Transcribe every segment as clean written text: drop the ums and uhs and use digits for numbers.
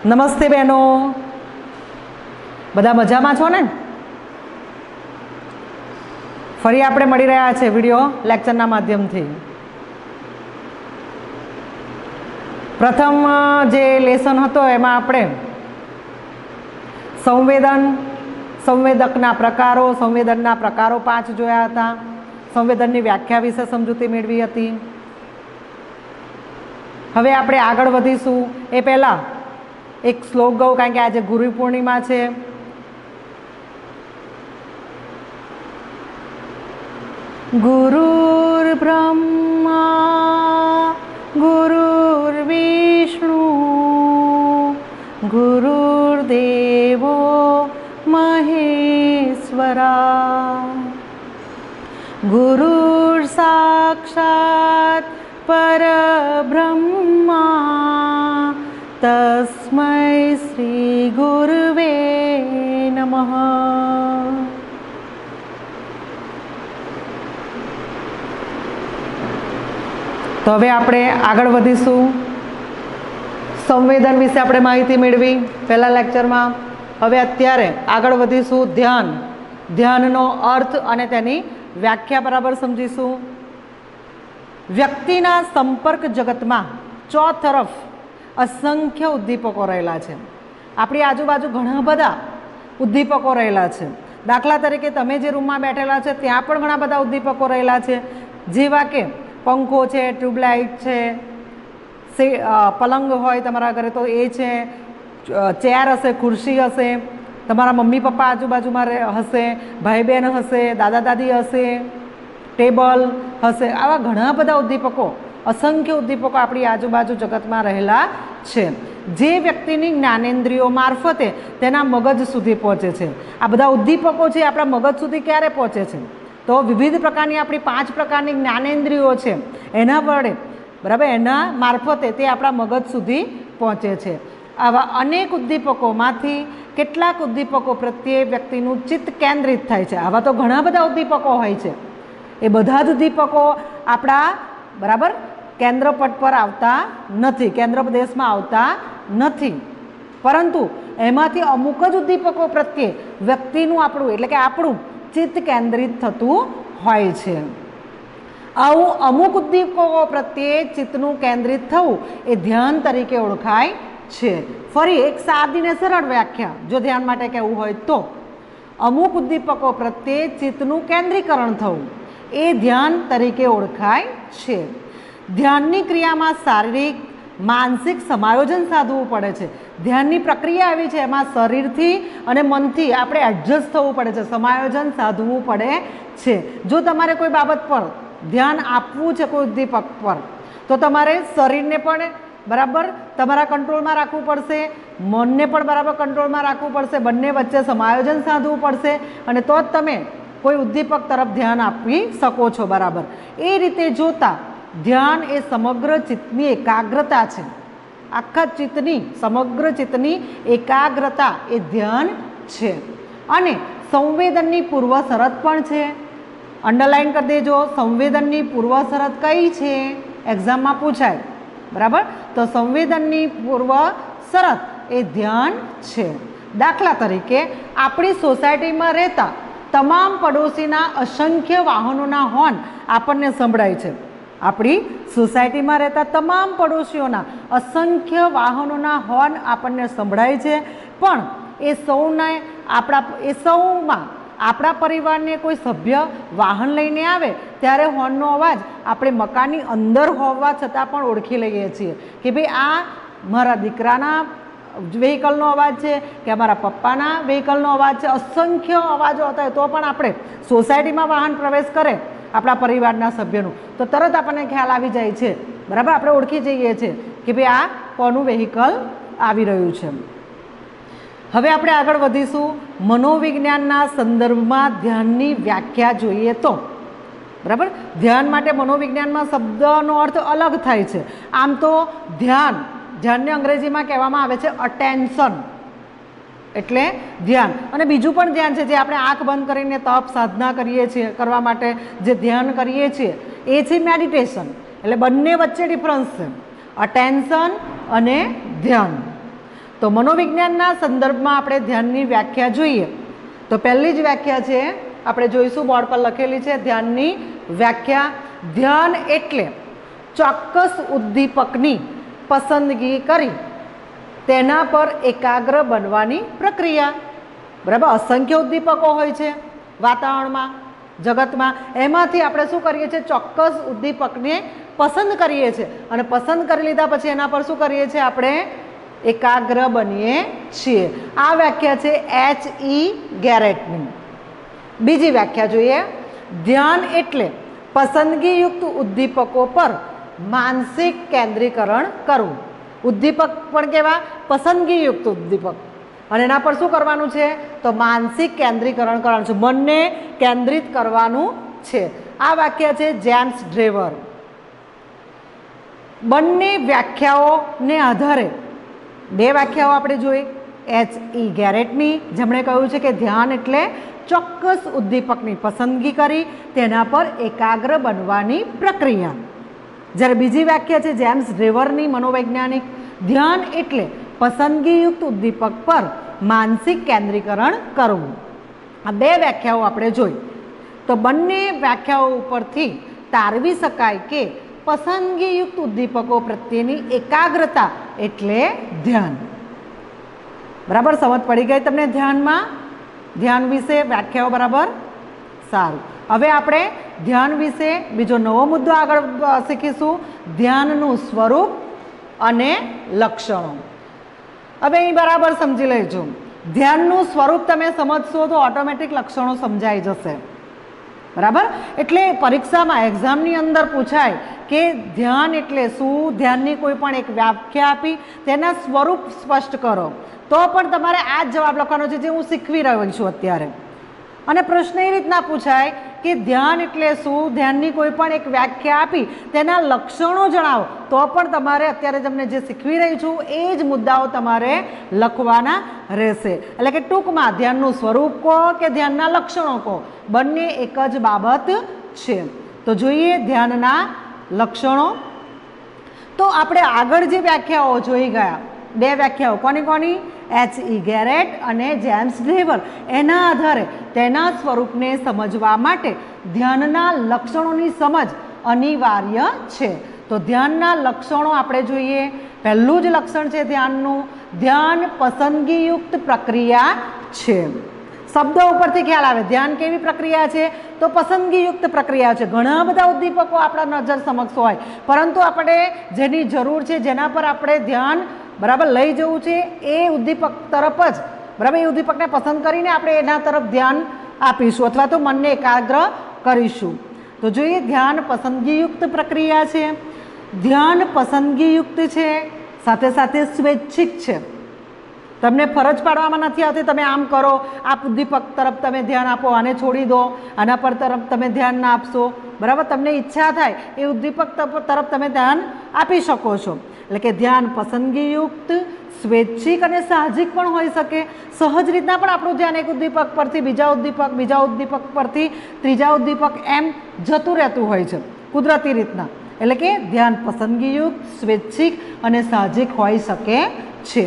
નમસ્તે બહેનો, બધા મજામાં છો ને? ફરી આપણે મળી રહ્યા છે વિડીયો લેક્ચરના માધ્યમથી. પ્રથમ જે લેસન હતો એમાં આપણે સંવેદકના પ્રકારો, સંવેદનના પ્રકારો 5 જોયા હતા. સંવેદનની વ્યાખ્યા વિશે સમજૂતી મેળવી હતી. હવે આપણે આગળ વધીશું એ પહેલાં એક શ્લોક ગાઉં, કારણ કે આજે ગુરુ પૂર્ણિમા છે. ગુરુર બ્રહ્મા ગુરુર્વિષ્ણુ ગુરુર્દેવો મહેશ્વરા ગુરુર સાક્ષાત પરબ્રહ્મા તસ્મૈ શ્રી ગુરવે નમઃ. તો હવે આપણે આગળ વધીશું. સંવેદન વિશે આપણે માહિતી મેળવી પહેલા લેક્ચરમાં. હવે અત્યારે આગળ વધીશું ધ્યાન. ધ્યાનનો અર્થ અને તેની વ્યાખ્યા બરાબર સમજીશું. વ્યક્તિના સંપર્ક જગતમાં ચોતરફ અસંખ્ય ઉદ્દીપકો રહેલા છે. આપણી આજુબાજુ ઘણા બધા ઉદ્દીપકો રહેલા છે. દાખલા તરીકે તમે જે રૂમમાં બેઠેલા છે ત્યાં પણ ઘણા બધા ઉદ્દીપકો રહેલા છે, જેવા કે પંખો છે, ટ્યુબલાઇટ છે, પલંગ હોય તમારા ઘરે તો એ છે, ચેર હશે, ખુરશી હશે, તમારા મમ્મી પપ્પા આજુબાજુમાં હશે, ભાઈ બહેન હશે, દાદા દાદી હશે, ટેબલ હશે. આવા ઘણા બધા ઉદ્દીપકો, અસંખ્ય ઉદ્દીપકો આપણી આજુબાજુ જગતમાં રહેલા છે, જે વ્યક્તિની જ્ઞાનેન્દ્રિયો મારફતે તેના મગજ સુધી પહોંચે છે. આ બધા ઉદ્દીપકો છે આપણા મગજ સુધી ક્યારે પહોંચે છે? તો વિવિધ પ્રકારની આપણી 5 પ્રકારની જ્ઞાનેન્દ્રિયો છે, એના વડે બરાબર એના મારફતે તે આપણા મગજ સુધી પહોંચે છે. આવા અનેક ઉદ્દીપકોમાંથી કેટલાક ઉદ્દીપકો પ્રત્યે વ્યક્તિનું ચિત્ત કેન્દ્રિત થાય છે. આવા તો ઘણા બધા ઉદ્દીપકો હોય છે. એ બધા જ ઉદ્દીપકો આપણા બરાબર કેન્દ્રપટ પર આવતા નથી, કેન્દ્ર પ્રદેશમાં આવતા નથી, પરંતુ એમાંથી અમુક જ ઉદ્દીપકો પ્રત્યે વ્યક્તિનું આપણું એટલે કે આપણું ચિત્ત કેન્દ્રિત થતું હોય છે. આવું અમુક ઉદ્દીપકો પ્રત્યે ચિત્તનું કેન્દ્રિત થવું એ ધ્યાન તરીકે ઓળખાય છે. ફરી એક સાદી ને સરળ વ્યાખ્યા જો ધ્યાન માટે કહેવું હોય તો, અમુક ઉદ્દીપકો પ્રત્યે ચિત્તનું કેન્દ્રીકરણ થવું એ ધ્યાન તરીકે ઓળખાય છે. ધ્યાનની ક્રિયામાં શારીરિક માનસિક સમાયોજન સાધવું પડે છે. ધ્યાનની પ્રક્રિયા એવી છે, એમાં શરીરથી અને મનથી આપણે એડજસ્ટ થવું પડે છે, સમાયોજન સાધવું પડે છે. જો તમારે કોઈ બાબત પર ધ્યાન આપવું છે, કોઈ ઉદ્દીપક પર, તો તમારે શરીરને પણ બરાબર તમારા કંટ્રોલમાં રાખવું પડશે, મનને પણ બરાબર કંટ્રોલમાં રાખવું પડશે, બંને વચ્ચે સમાયોજન સાધવું પડશે, અને તો જ તમે કોઈ ઉદ્દીપક તરફ ધ્યાન આપી શકો છો. બરાબર એ રીતે જોતા ધ્યાન એ સમગ્ર ચિત્તની એકાગ્રતા છે. આખા ચિત્તની, સમગ્ર ચિત્તની એકાગ્રતા એ ધ્યાન છે. અને સંવેદનની પૂર્વ શરત પણ છે. અંડરલાઈન કરી દેજો, સંવેદનની પૂર્વ શરત કઈ છે? એક્ઝામમાં પૂછાય. બરાબર, તો સંવેદનની પૂર્વ શરત એ ધ્યાન છે. દાખલા તરીકે આપણી સોસાયટીમાં રહેતા તમામ પડોશીના અસંખ્ય વાહનોના હોર્ન આપણને સંભળાય છે. આપણી સોસાયટીમાં રહેતા તમામ પડોશીઓના અસંખ્ય વાહનોના હોર્ન આપણને સંભળાય છે, પણ એ સૌમાં આપણા પરિવારને કોઈ સભ્ય વાહન લઈને આવે ત્યારે હોર્નનો અવાજ આપણે મકાનની અંદર હોવા છતાં પણ ઓળખી લઈએ છીએ કે ભાઈ આ મારા દીકરાના વ્હીકલનો અવાજ છે કે અમારા પપ્પાના વ્હીકલનો અવાજ છે. અસંખ્ય અવાજો હતા હોય તો પણ આપણે સોસાયટીમાં વાહન પ્રવેશ કરે આપણા પરિવારના સભ્યનું તો તરત આપણને ખ્યાલ આવી જાય છે. બરાબર, આપણે ઓળખી જઈએ છીએ કે ભાઈ આ કોનું વ્હીકલ આવી રહ્યું છે. હવે આપણે આગળ વધીશું. મનોવિજ્ઞાનના સંદર્ભમાં ધ્યાનની વ્યાખ્યા જોઈએ તો બરાબર, ધ્યાન માટે મનોવિજ્ઞાનમાં શબ્દનો અર્થ અલગ થાય છે. આમ તો ધ્યાનને અંગ્રેજીમાં કહેવામાં આવે છે અટેન્શન, એટલે ધ્યાન. અને બીજું પણ ધ્યાન છે જે આપણે આંખ બંધ કરીને તપ સાધના કરીએ છીએ, કરવા માટે જે ધ્યાન કરીએ છીએ એ છે મેડિટેશન. એટલે બંને વચ્ચે ડિફરન્સ છે, અટેન્શન અને ધ્યાન. તો મનોવિજ્ઞાનના સંદર્ભમાં આપણે ધ્યાનની વ્યાખ્યા જોઈએ તો પહેલી જ વ્યાખ્યા છે આપણે જોઈશું, બોર્ડ પર લખેલી છે ધ્યાનની વ્યાખ્યા. ધ્યાન એટલે ચોક્કસ ઉદ્દીપકની પસંદગી કરી તેના પર એકાગ્ર બનવાની પ્રક્રિયા. બરાબર, અસંખ્ય ઉદ્દીપકો હોય છે વાતાવરણમાં, જગતમાં. એમાંથી આપણે શું કરીએ છીએ, ચોક્કસ ઉદ્દીપકને પસંદ કરીએ છીએ અને પસંદ કરી લીધા પછી એના પર શું કરીએ છીએ, આપણે એકાગ્ર બનીએ છીએ. આ વ્યાખ્યા છે H.E. ગેરેટની. બીજી વ્યાખ્યા જોઈએ. ધ્યાન એટલે પસંદગીયુક્ત ઉદ્દીપકો પર માનસિક કેન્દ્રીકરણ કરવું. ઉદ્દીપક પણ કેવા, પસંદગીયુક્ત ઉદ્દીપક, અને એના પર શું કરવાનું છે, તો માનસિક કેન્દ્રીકરણ કરવાનું છે, મનને કેન્દ્રિત કરવાનું છે. આ વાક્ય છે જેમ્સ ડ્રેવર. બંને વ્યાખ્યાઓને આધારે બે વ્યાખ્યાઓ આપણે જોઈ. H.E. ગેરેટની, જેમણે કહ્યું છે કે ધ્યાન એટલે ચોક્કસ ઉદ્દીપકની પસંદગી કરી તેના પર એકાગ્ર બનવાની પ્રક્રિયા. જ્યારે બીજી વ્યાખ્યા છે જેમ્સ ડ્રેવરની, મનોવૈજ્ઞાનિક. ધ્યાન એટલે પસંદગીયુક્ત ઉદ્દીપક પર માનસિક કેન્દ્રીકરણ કરવું. આ બે વ્યાખ્યાઓ આપણે જોઈ. તો બંને વ્યાખ્યાઓ ઉપરથી તારવી શકાય કે પસંદગીયુક્ત ઉદ્દીપકો પ્રત્યેની એકાગ્રતા એટલે ધ્યાન. બરાબર, સમજ પડી ગઈ તમને ધ્યાનમાં? ધ્યાન વિશે વ્યાખ્યાઓ બરાબર? સારું. હવે આપણે ધ્યાન વિશે બીજો નવો મુદ્દો આગળ શીખીશું, ધ્યાનનું સ્વરૂપ અને લક્ષણો. હવે અહીં બરાબર સમજી લેજો. ધ્યાનનું સ્વરૂપ તમે સમજશો તો ઓટોમેટિક લક્ષણો સમજાઈ જશે. બરાબર, એટલે પરીક્ષામાં એક્ઝામની અંદર પૂછાય કે ધ્યાન એટલે શું, ધ્યાનની કોઈ પણ એક વ્યાખ્યા આપી તેના સ્વરૂપ સ્પષ્ટ કરો, તો પણ તમારે આ જ જવાબ લખવાનો છે જે હું શીખવી રહ્યો છું અત્યારે. અને પ્રશ્ન એ રીતના પૂછાય કે ધ્યાન એટલે શું, ધ્યાનની કોઈ પણ એક વ્યાખ્યા આપી તેના લક્ષણો જણાવો, તો પણ તમારે અત્યારે તમને જે શીખવી રહી છું એ જ મુદ્દાઓ તમારે લખવાના રહેશે. એટલે કે ટૂંકમાં ધ્યાનનું સ્વરૂપ કહો કે ધ્યાનના લક્ષણો કહો, બંને એક જ બાબત છે. તો જોઈએ ધ્યાનના લક્ષણો. તો આપણે આગળ જે વ્યાખ્યાઓ જોઈ ગયા, બે વ્યાખ્યાઓ કોની કોની, H.E. ગેરેટ અને જેમ્સ ડ્રેવર, એના આધારે તેના સ્વરૂપને સમજવા માટે ધ્યાનના લક્ષણોની સમજ અનિવાર્ય છે. તો ધ્યાનના લક્ષણો આપણે જોઈએ. પહેલું જ લક્ષણ છે ધ્યાનનું, ધ્યાન પસંદગીયુક્ત પ્રક્રિયા છે. શબ્દ ઉપરથી ખ્યાલ આવે ધ્યાન કેવી પ્રક્રિયા છે, તો પસંદગીયુક્ત પ્રક્રિયા છે. ઘણા બધા ઉદ્દીપકો આપણા નજર સમક્ષ હોય, પરંતુ આપણે જેની જરૂર છે, જેના પર આપણે ધ્યાન બરાબર લઈ જવું છે, એ ઉદ્દીપક તરફ જ બરાબર, એ ઉદ્દીપકને પસંદ કરીને આપણે એના તરફ ધ્યાન આપીશું અથવા તો મનને એકાગ્ર કરીશું. તો જોઈએ ધ્યાન પસંદગીયુક્ત પ્રક્રિયા છે. ધ્યાન પસંદગીયુક્ત છે, સાથે સાથે સ્વૈચ્છિક છે. તમને ફરજ પાડવામાં નથી આવતી તમે આમ કરો, આ ઉદ્દીપક તરફ તમે ધ્યાન આપો, આને છોડી દો, આના પર તરફ તમે ધ્યાન ના આપશો. બરાબર, તમને ઈચ્છા થાય એ ઉદ્દીપક તરફ તમે ધ્યાન આપી શકો છો. એટલે કે ધ્યાન પસંદગીયુક્ત, સ્વૈચ્છિક અને સાહજિક પણ હોઈ શકે. સહજ રીતના પણ આપણું ધ્યાન એક ઉદ્દીપક પરથી બીજા ઉદ્દીપક પરથી ત્રીજા ઉદ્દીપક એમ જતું રહેતું હોય છે કુદરતી રીતના. એટલે કે ધ્યાન પસંદગીયુક્ત, સ્વૈચ્છિક અને સાહજિક હોઈ શકે છે.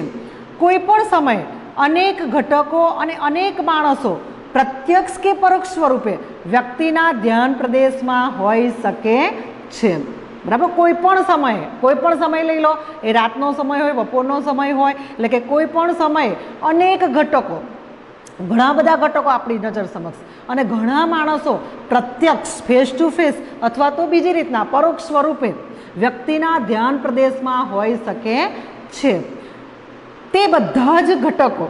કોઈ પણ સમયે અનેક ઘટકો અને અનેક માણસો પ્રત્યક્ષ કે પરોક્ષ સ્વરૂપે વ્યક્તિના ધ્યાન પ્રદેશમાં હોઈ શકે છે. બરાબર, કોઈ પણ સમય લઈ લો, એ રાતનો સમય હોય, બપોરનો સમય હોય, એટલે કે કોઈ પણ સમયે અનેક ઘટકો, ઘણા બધા ઘટકો આપણી નજર સમક્ષ, અને ઘણા માણસો પ્રત્યક્ષ ફેસ ટુ ફેસ અથવા તો બીજી રીતના પરોક્ષ સ્વરૂપે વ્યક્તિના ધ્યાન પ્રદેશમાં હોઈ શકે છે. તે બધા જ ઘટકો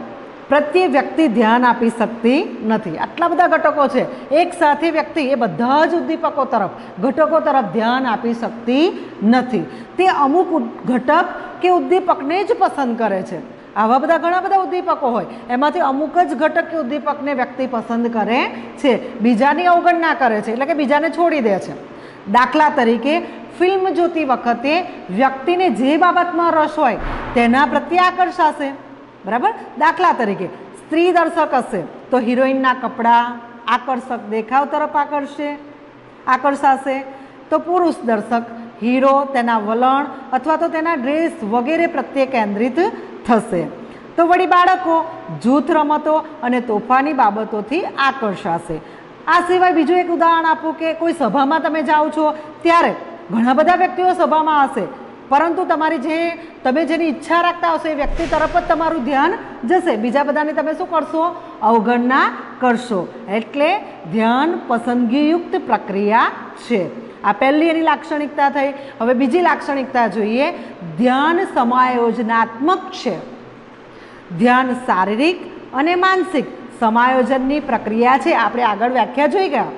પ્રત્યે વ્યક્તિ ધ્યાન આપી શકતી નથી. આટલા બધા ઘટકો છે, એક સાથે વ્યક્તિ એ બધા જ ઉદ્દીપકો તરફ, ઘટકો તરફ ધ્યાન આપી શકતી નથી. તે અમુક ઘટક કે ઉદ્દીપકને જ પસંદ કરે છે. આવા બધા ઘણા બધા ઉદ્દીપકો હોય, એમાંથી અમુક જ ઘટક કે ઉદ્દીપકને વ્યક્તિ પસંદ કરે છે, બીજાની અવગણના કરે છે, એટલે કે બીજાને છોડી દે છે. દાખલા તરીકે ફિલ્મ જોતી વખતે વ્યક્તિને જે બાબતમાં રસ હોય તેના પ્રત્યે આકર્ષાશે. બરાબર, દાખલા તરીકે સ્ત્રી દર્શક હશે તો હિરોઈનના કપડાં, આકર્ષક દેખાવ તરફ આકર્ષાશે. તો પુરુષ દર્શક હીરો, તેના વલણ અથવા તો તેના ડ્રેસ વગેરે પ્રત્યે કેન્દ્રિત થશે. તો વળી બાળકો જૂથ રમતો અને તોફાની બાબતોથી આકર્ષાશે। આ સિવાય બીજું એક ઉદાહરણ આપું કે કોઈ સભામાં તમે જાઓ છો ત્યારે ઘણા બધા વ્યક્તિઓ સભામાં હશે, પરંતુ તમે જેની ઈચ્છા રાખતા હશો એ વ્યક્તિ તરફ જ તમારું ધ્યાન જશે, બીજા બધાની તમે શું કરશો? અવગણના કરશો। એટલે ધ્યાન પસંદગીયુક્ત પ્રક્રિયા છે। આ પહેલી એની લાક્ષણિકતા થઈ। હવે બીજી લાક્ષણિકતા જોઈએ, ધ્યાન સમાયોજનાત્મક છે। ધ્યાન શારીરિક અને માનસિક સમાયોજનની પ્રક્રિયા છે। આપણે આગળ વ્યાખ્યા જોઈ ગયા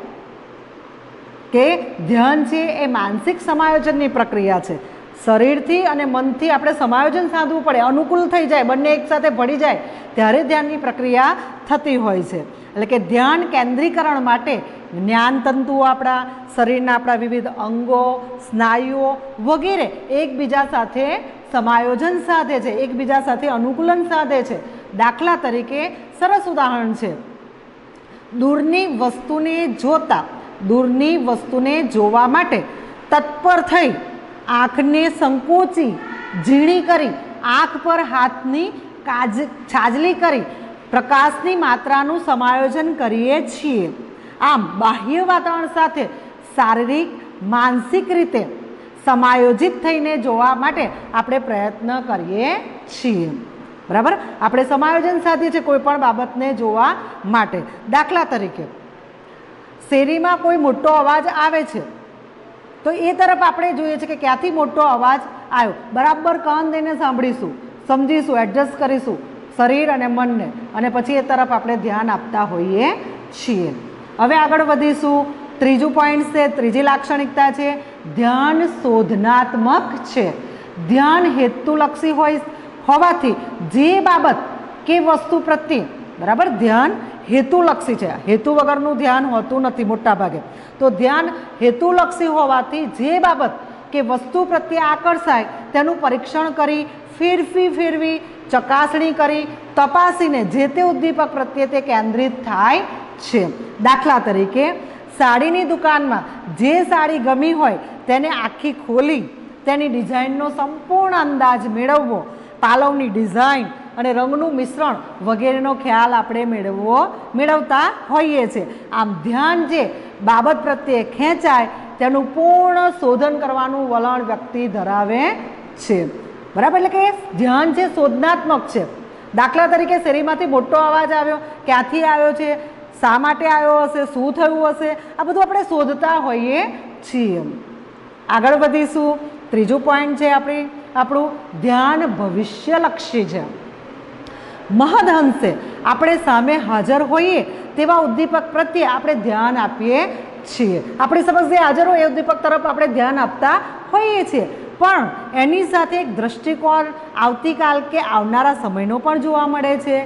કે ધ્યાન છે એ માનસિક સમાયોજનની પ્રક્રિયા છે। શરીરથી અને મનથી આપણે સમાયોજન સાધવું પડે, અનુકૂળ થઈ જાય, બંને એકસાથે ભળી જાય ત્યારે ધ્યાનની પ્રક્રિયા થતી હોય છે। એટલે કે ધ્યાન કેન્દ્રીકરણ માટે જ્ઞાનતંતુઓ આપણા શરીરના આપણા વિવિધ અંગો, સ્નાયુઓ વગેરે એકબીજા સાથે સમાયોજન સાધે છે, એકબીજા સાથે અનુકૂલન સાધે છે। દાખલા તરીકે સરસ ઉદાહરણ છે, દૂરની વસ્તુને જોવા માટે તત્પર થઈ આંખને સંકોચી ઝીણી કરી આંખ પર હાથની છાજલી કરી પ્રકાશની માત્રાનું સમાયોજન કરીએ છીએ। આમ બાહ્ય વાતાવરણ સાથે શારીરિક માનસિક રીતે સમાયોજિત થઈને જોવા માટે આપણે પ્રયત્ન કરીએ છીએ। બરાબર, આપણે સમાયોજન સાધીએ છીએ કોઈ પણ બાબતને જોવા માટે। દાખલા તરીકે શેરીમાં કોઈ મોટો અવાજ આવે છે તો એ તરફ આપણે જોઈએ છે કે ક્યાંથી મોટો અવાજ આવ્યો, બરાબર કાન દઈને સાંભળીશું, સમજીશું, એડજસ્ટ કરીશું શરીર અને મનને, અને પછી એ તરફ આપણે ધ્યાન આપતા હોઈએ છીએ। હવે આગળ વધીશું। ત્રીજું પોઈન્ટ છે, ત્રીજી લાક્ષણિકતા છે, ધ્યાન શોધનાત્મક છે। ધ્યાન હેતુલક્ષી હોવાથી જે બાબત કે વસ્તુ પ્રત્યે, બરાબર, ધ્યાન હેતુલક્ષી છે, હેતુ વગરનું ધ્યાન હોતું નથી મોટા ભાગે। તો ધ્યાન હેતુલક્ષી હોવાથી જે બાબત કે વસ્તુ પ્રત્યે આકર્ષાય તેનું પરીક્ષણ કરી, ફેરવી ચકાસણી કરી તપાસીને જે તે ઉદ્દીપક પ્રત્યે તે કેન્દ્રિત થાય છે। દાખલા તરીકે સાડીની દુકાનમાં જે સાડી ગમી હોય તેને આખી ખોલી તેની ડિઝાઇનનો સંપૂર્ણ અંદાજ મેળવવો, પાલવની ડિઝાઇન અને રંગનું મિશ્રણ વગેરેનો ખ્યાલ આપણે મેળવતા હોઈએ છીએ। આમ ધ્યાન જે બાબત પ્રત્યે ખેંચાય તેનું પૂર્ણ શોધન કરવાનું વલણ વ્યક્તિ ધરાવે છે। બરાબર, એટલે કે ધ્યાન છે શોધનાત્મક છે। દાખલા તરીકે શેરીમાંથી મોટો અવાજ આવ્યો, ક્યાંથી આવ્યો છે, શા માટે આવ્યો હશે, શું થયું હશે, આ બધું આપણે શોધતા હોઈએ છીએ। આગળ વધીશું। ત્રીજું પોઈન્ટ છે આપણું ધ્યાન ભવિષ્યલક્ષી છે। મહદઅંશે આપણે સામે હાજર હોઈએ તેવા ઉદ્દીપક પ્રત્યે આપણે ધ્યાન આપીએ છીએ। આપણી સમક્ષ જે હાજર હોય એ ઉદ્દીપક તરફ આપણે ધ્યાન આપતા હોઈએ છીએ, પણ એની સાથે એક દ્રષ્ટિકોણ આવતીકાલ કે આવનારા સમયનો પણ જોવા મળે છે।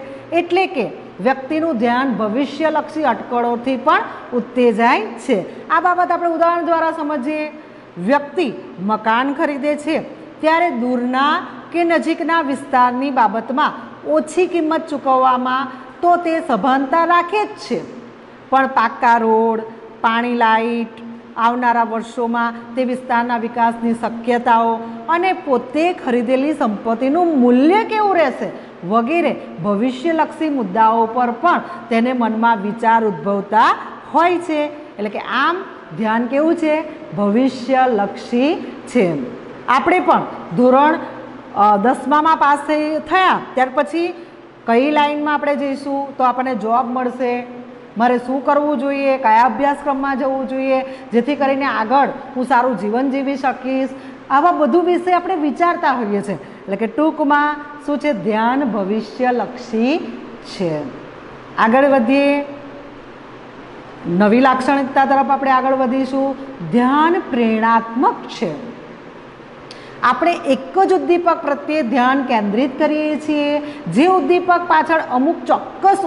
એટલે કે વ્યક્તિનું ધ્યાન ભવિષ્યલક્ષી અટકળોથી પણ ઉત્તેજાય છે। આ બાબત આપણે ઉદાહરણ દ્વારા સમજીએ। વ્યક્તિ મકાન ખરીદે છે ત્યારે દૂરના કે નજીકના વિસ્તારની બાબતમાં ઓછી કિંમત ચૂકવવામાં તો તે સભાનતા રાખે જ છે, પણ પાક્કા રોડ, પાણી, લાઇટ, આવનારા વર્ષોમાં તે વિસ્તારના વિકાસની શક્યતાઓ અને પોતે ખરીદેલી સંપત્તિનું મૂલ્ય કેવું રહેશે વગેરે ભવિષ્યલક્ષી મુદ્દાઓ પર પણ તેને મનમાં વિચાર ઉદ્ભવતા હોય છે। એટલે કે આમ ધ્યાન કેવું છે? ભવિષ્યલક્ષી છે। આપણે પણ ધોરણ 10માં પાસ થયા ત્યાર પછી કઈ લાઈનમાં આપણે જઈશું તો આપણને જોબ મળશે, મારે શું કરવું જોઈએ, કયા અભ્યાસક્રમમાં જવું જોઈએ જેથી કરીને આગળ હું સારું જીવન જીવી શકીશ, આવા બધું વિશે આપણે વિચારતા હોઈએ છીએ। એટલે કે ટૂંકમાં શું છે? ધ્યાન ભવિષ્યલક્ષી છે। આગળ વધીએ, નવી લાક્ષણિકતા તરફ આપણે આગળ વધીશું। ધ્યાન પ્રેરણાત્મક છે। આપણે એક જ ઉદ્દીપક પ્રત્યે ધ્યાન કેન્દ્રિત કરીએ છીએ, જે ઉદ્દીપક પાછળ અમુક ચોક્કસ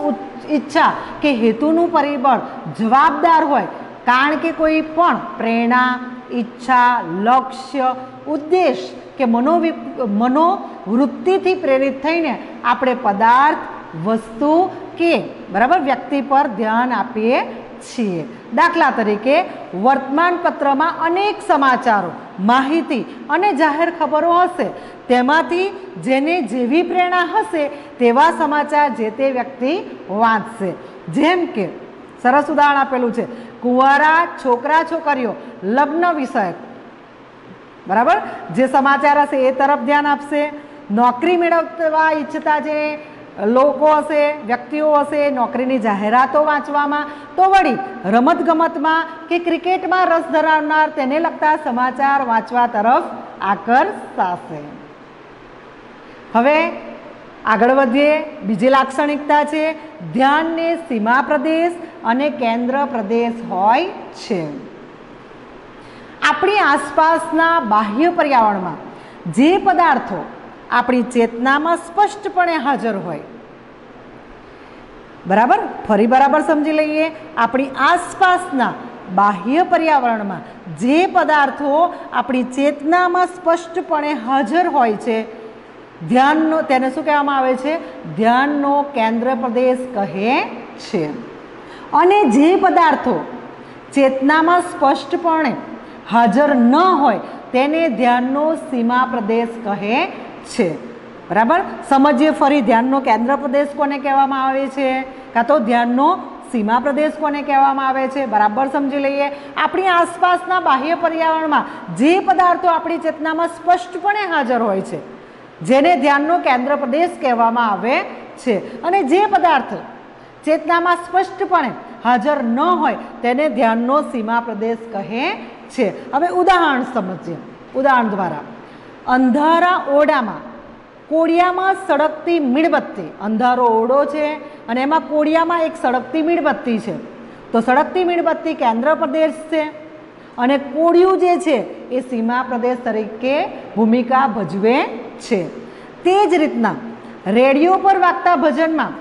ઈચ્છા કે હેતુનું પરિબળ જવાબદાર હોય, કારણ કે કોઈ પણ પ્રેરણા, ઈચ્છા, લક્ષ્ય, ઉદ્દેશ કે મનોવૃત્તિથી પ્રેરિત થઈને આપણે પદાર્થ, વસ્તુ કે બરાબર વ્યક્તિ પર ધ્યાન આપીએ છીએ। દાખલા તરીકે વર્તમાનપત્રમાં અનેક સમાચારો માહિતી અને જાહેર ખબરો હશે તેમાંથી જેને જેવી પ્રેરણા હશે તેવા સમાચાર જે તે વ્યક્તિ વાંચશે. જેમ કે સરસ ઉદાહરણ આપેલું છે, કુંવારા છોકરા છોકરીઓ લગ્ન વિષયક, બરાબર, જે સમાચાર હશે એ તરફ ધ્યાન આપશે. નોકરી મેળવવા ઈચ્છતા જે લોકો હશે, વ્યક્તિઓ હશે, નોકરીની જાહેરાતો વાંચવામાં, તો વળી રમતગમતમાં કે ક્રિકેટમાં રસ ધરાવનાર તેને લગતા સમાચાર વાંચવા તરફ આકર્ષાશે. હવે આગળ વધીએ. બીજી લાક્ષણિકતા છે ધ્યાનને સીમા પ્રદેશ અને કેન્દ્ર પ્રદેશ હોય છે. આપણી આસપાસના બાહ્ય પર્યાવરણમાં જે પદાર્થો આપણી ચેતનામાં સ્પષ્ટપણે હાજર હોય, બરાબર, ફરી બરાબર સમજી લઈએ. આપણી આસપાસના બાહ્ય પર્યાવરણમાં જે પદાર્થો આપણી ચેતનામાં સ્પષ્ટપણે હાજર હોય છે, ધ્યાનનો, તેને શું કહેવામાં આવે છે? ધ્યાનનો કેન્દ્ર પ્રદેશ કહે છે. અને જે પદાર્થો ચેતનામાં સ્પષ્ટપણે હાજર ન હોય તેને ધ્યાનનો સીમા પ્રદેશ કહે છે. બરાબર, સમજીએ ફરી. ધ્યાનનો કેન્દ્ર પ્રદેશ કોને કહેવામાં આવે છે, કાં તો ધ્યાનનો સીમા પ્રદેશ કોને કહેવામાં આવે છે? બરાબર સમજી લઈએ. આપણી આસપાસના બાહ્ય પર્યાવરણમાં જે પદાર્થો આપણી ચેતનામાં સ્પષ્ટપણે હાજર હોય છે જેને ધ્યાનનો કેન્દ્ર પ્રદેશ કહેવામાં આવે છે. અને જે પદાર્થ ચેતનામાં સ્પષ્ટપણે હાજર ન હોય તેને ધ્યાનનો સીમા પ્રદેશ કહે છે. હવે ઉદાહરણ સમજીએ. ઉદાહરણ દ્વારા, અંધારા ઓરડામાં કોડિયામાં સળગતી મીણબત્તી. અંધારો ઓરડો છે અને એમાં કોડિયામાં એક સળગતી મીણબત્તી છે. તો સળગતી મીણબત્તી કેન્દ્ર પ્રદેશ છે અને કોડિયું જે છે એ સીમા પ્રદેશ તરીકે ભૂમિકા ભજવે છે. તે જ રીતના રેડિયો પર વાગતા ભજનમાં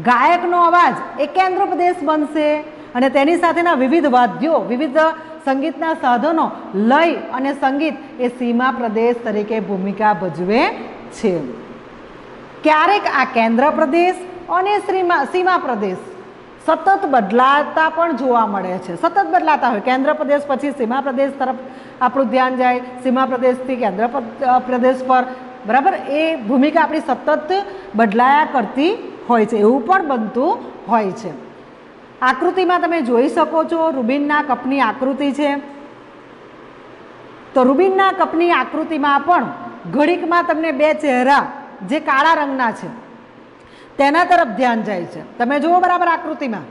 ગાયકનો અવાજ એ કેન્દ્ર પ્રદેશ બનશે અને તેની સાથેના વિવિધ વાદ્યો, વિવિધ સંગીતના સાધનો, લય અને સંગીત એ સીમા પ્રદેશ તરીકે ભૂમિકા ભજવે છે. ક્યારેક આ કેન્દ્ર પ્રદેશ અને સીમા પ્રદેશ સતત બદલાતા પણ જોવા મળે છે. સતત બદલાતા હોય, કેન્દ્ર પ્રદેશ પછી સીમા પ્રદેશ તરફ આપણું ધ્યાન જાય, સીમા પ્રદેશથી કેન્દ્ર પ્રદેશ પર, બરાબર, એ ભૂમિકા આપણી સતત બદલાયા કરતી હોય છે. એવું પણ બનતું હોય છે. આકૃતિમાં તમે જોઈ શકો છો, રૂબિનના કપની આકૃતિ છે. તો રૂબિનના કપની આકૃતિમાં પણ ઘડીકમાં તમને બે ચહેરા જે કાળા રંગના છે તેના તરફ ધ્યાન જાય છે. તમે જુઓ બરાબર આકૃતિમાં,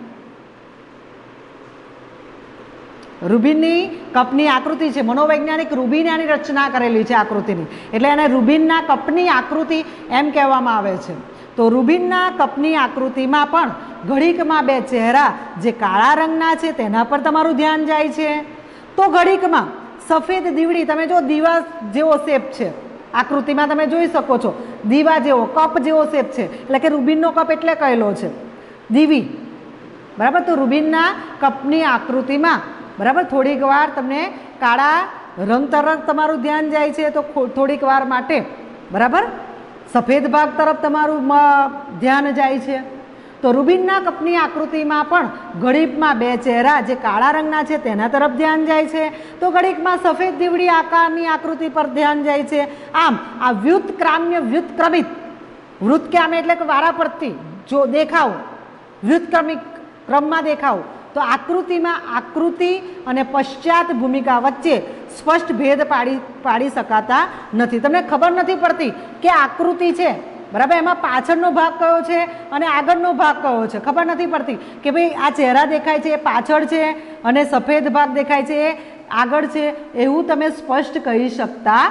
રૂબિનની કપની આકૃતિ છે. મનોવૈજ્ઞાનિક રૂબિને આની રચના કરેલી છે આકૃતિની, એટલે એને રૂબિનના કપની આકૃતિ એમ કહેવામાં આવે છે. તો રૂબિનના કપની આકૃતિમાં પણ ઘડીકમાં બે ચહેરા જે કાળા રંગના છે તેના પર તમારું ધ્યાન જાય છે. તો ઘડીકમાં સફેદ દીવડી, તમે જો દીવા જેવો શેપ છે આકૃતિમાં, તમે જોઈ શકો છો દીવા જેવો, કપ જેવો શેપ છે, એટલે કે રૂબિનનો કપ એટલે કહેલો છે દીવી, બરાબર. તો રૂબિનના કપની આકૃતિમાં, બરાબર, થોડીક વાર તમને કાળા રંગ તરફ તમારું ધ્યાન જાય છે, તો થોડીક વાર માટે, બરાબર, સફેદ ભાગ તરફ તમારું ધ્યાન જાય છે. તો રૂબિનના કપની આકૃતિમાં પણ ઘડીકમાં બે ચહેરા જે કાળા રંગના છે તેના તરફ ધ્યાન જાય છે, તો ઘડીકમાં સફેદ દીવડી આકારની આકૃતિ પર ધ્યાન જાય છે. આમ આ વ્યુત્ક્રામ્ય, વ્યુત્ક્રમિત, વૃત્તક્રામ્ય એટલે કે વારાફરતી જો દેખાવ, વ્યુત્ક્રમિક ક્રમમાં દેખાવ. તો આકૃતિમાં આકૃતિ અને પશ્ચાત ભૂમિકા વચ્ચે સ્પષ્ટ ભેદ પાડી શકાતા નથી. તમને ખબર નથી પડતી કે આકૃતિ છે, બરાબર, એમાં પાછળનો ભાગ કયો છે અને આગળનો ભાગ કયો છે. ખબર નથી પડતી કે ભાઈ આ ચહેરા દેખાય છે એ પાછળ છે અને સફેદ ભાગ દેખાય છે એ આગળ છે. એવું તમે સ્પષ્ટ કહી શકતા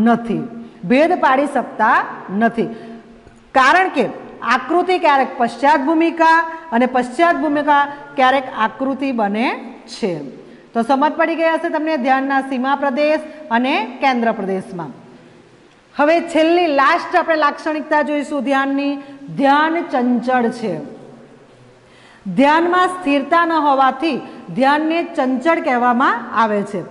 નથી, ભેદ પાડી શકતા નથી. કારણ કે આકૃતિ ક્યારેક પશ્ચાત ભૂમિકા અને પશ્ચાત ભૂમિકા ક્યારેક આકૃતિ બને છે. તો સમજ પડી ગઈ હશે તમને ધ્યાનના સીમા પ્રદેશ અને કેન્દ્ર પ્રદેશમાં. હવે છેલ્લી લાસ્ટ આપણે લાક્ષણિકતા જોઈશું ધ્યાનની. ધ્યાન ચંચળ છે. ધ્યાનમાં સ્થિરતા ન હોવાથી ધ્યાનને ચંચળ કહેવામાં આવે છે.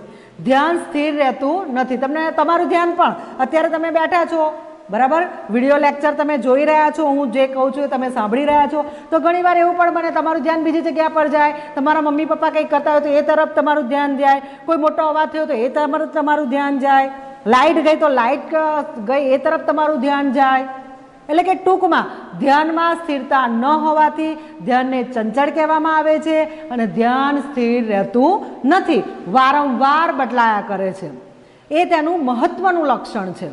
ધ્યાન સ્થિર રહેતું નથી. તમને તમારું ધ્યાન પણ અત્યારે તમે બેઠા છો, बराबर। विडियो लेक्चर तमे जोई रह्या छो, हूँ जे कहूँ छुं तमे सांभळी रह्या छो, तो घणीवार एवुं पण बने तमारुं ध्यान बीजी जग्या पर जाय, तमारा मम्मी पप्पा कंईक करता होय तो ए तरफ तमारुं ध्यान जाय, कोई मोटो अवाज थयो तो ए तरफ तमारुं ध्यान जाय, लाइट गई तो लाइट गई ए तरफ तमारुं ध्यान जाय। એટલે કે ટૂંકમાં ધ્યાનમાં સ્થિરતા ન હોવાથી ધ્યાનને ચંચળ કહેવામાં આવે છે અને ધ્યાન સ્થિર રહેતું નથી, વારંવાર બદલાયા કરે છે, એ તેનું મહત્વનું લક્ષણ છે।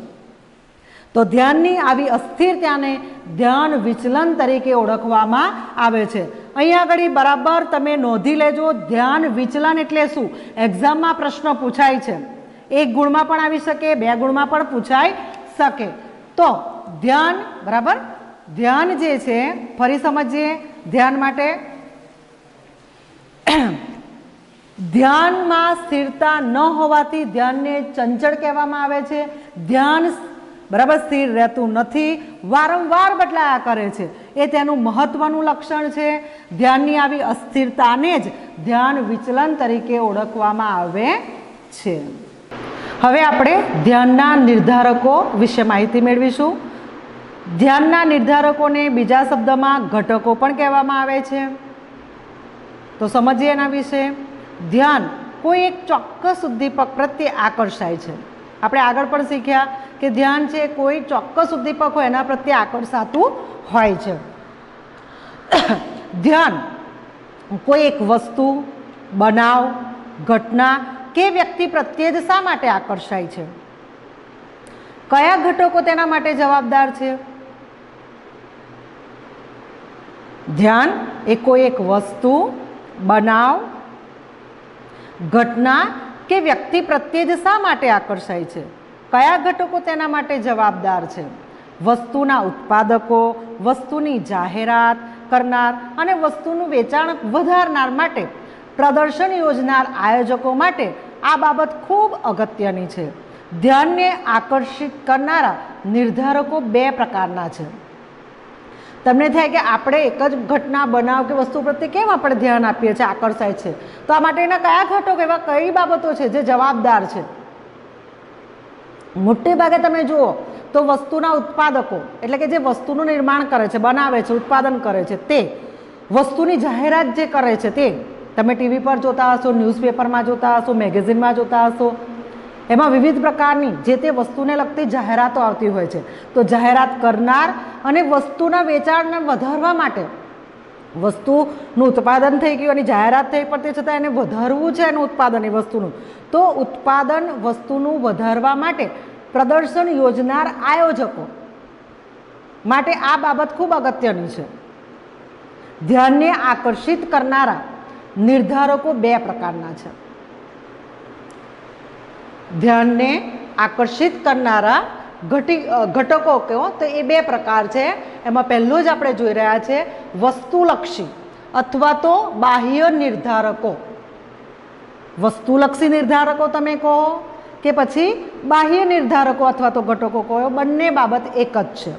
તો ધ્યાનની આવી અસ્થિરતાને ધ્યાન વિચલન તરીકે ઓળખવામાં આવે છે। અહીંયા આગળ બરાબર તમે નોંધી લેજો, ધ્યાન વિચલન એટલે શું? એક્ઝામમાં પ્રશ્ન પૂછાય છે, 1 ગુણમાં પણ આવી શકે, 2 ગુણમાં પણ પૂછાઈ શકે। તો ध्यान बराबर, ध्यान जे छे फरी समझिए ध्यान माटे ध्यान में स्थिरता न होवाथी ध्यान ने चंचल कहेवामां आवे छे। ध्यान बराबर स्थिर रहतुं नथी, वारंवार बदलाया करे छे, ए तेनुं महत्वनुं लक्षण छे। ध्याननी आवी अस्थिरताने ज ध्यान विचलन तरीके ओळखवामां आवे छे। हवे आपणे ध्यानना निर्धारको विषे माहिती मेळवीशुं। ध्यानना निर्धारकोने बीजा शब्दमां घटको पण कहेवामां आवे छे। तो समझीए एना विषे। ध्यान कोई एक चोक्कस उद्दीपक प्रत्ये आकर्षाय छे। आपणे आगळ पण शीख्या के ध्यान छे कोई चोक्कस उद्दीपक होय एना प्रत्ये आकर्षातुं होय छे। ध्यान कोई एक वस्तु, बनाव, घटना के व्यक्ति प्रत्ये ज शा माटे आकर्षाय छे? कया घटको तेना माटे जवाबदार छे? ध्यान ए कोई एक वस्तु, बनाव, घटना के व्यक्ति प्रत्ये ज शा माटे आकर्षाय छे? कया घटको तेना माटे जवाबदार छे? वस्तुना उत्पादको, वस्तुनी जाहेरात करनार अने वस्तुनुं वेचाण वधारनार माटे प्रदर्शन योजनार आयोजको माटे आ बाबत खूब अगत्यनी छे। ध्यानने आकर्षित करनारा निर्धारको 2 प्रकारना छे। तमने थाय के आपणे एक ज घटना, बनाव के वस्तु प्रत्ये केम आपणे ध्यान आपीए छे, आकर्षाय छे, तो आ माटेना कया घटको, एवा कई बाबतो छे जे जवाबदार छे? मोटे भागे तमे जुओ तो वस्तुना उत्पादको एटले के जे वस्तुनुं निर्माण करे छे, बनावे छे, उत्पादन करे छे, ते वस्तुनी जाहेरात जे करे छे ते तमे टीवी पर जोता हशो, न्यूज़पेपर में जोता हशो, मेगेजीन में जोता हशो, एमां विविध प्रकारनी जे ते वस्तुने लगती जाहेरातो आवती होय छे। तो जाहेरात करनार अने वस्तुना वेचाणने वधारवा माटे वस्तुनुं उत्पादन थई गयुं अने जाहेरात थई पण ते छतां एने वधारवुं छे एनुं उत्पादन ए वस्तुनुं, तो उत्पादन वस्तुनुं वधारवा माटे प्रदर्शन योजनार आयोजको माटे आ बाबत खूब अगत्यनी छे। ध्यानने आकर्षित करनारा निर्धारको 2 प्रकारना छे। ध्यान ने आकर्षित करनारा घटको कहो तो ये 2 प्रकार छे। एमां पहेलो ज आपणे जोई रह्या छे वस्तुलक्षी अथवा तो बाह्य निर्धारको। वस्तुलक्षी निर्धारको तमे कहो के पछी बाह्य निर्धारको अथवा तो घटको कहो, बंने बाबत एक ज छे।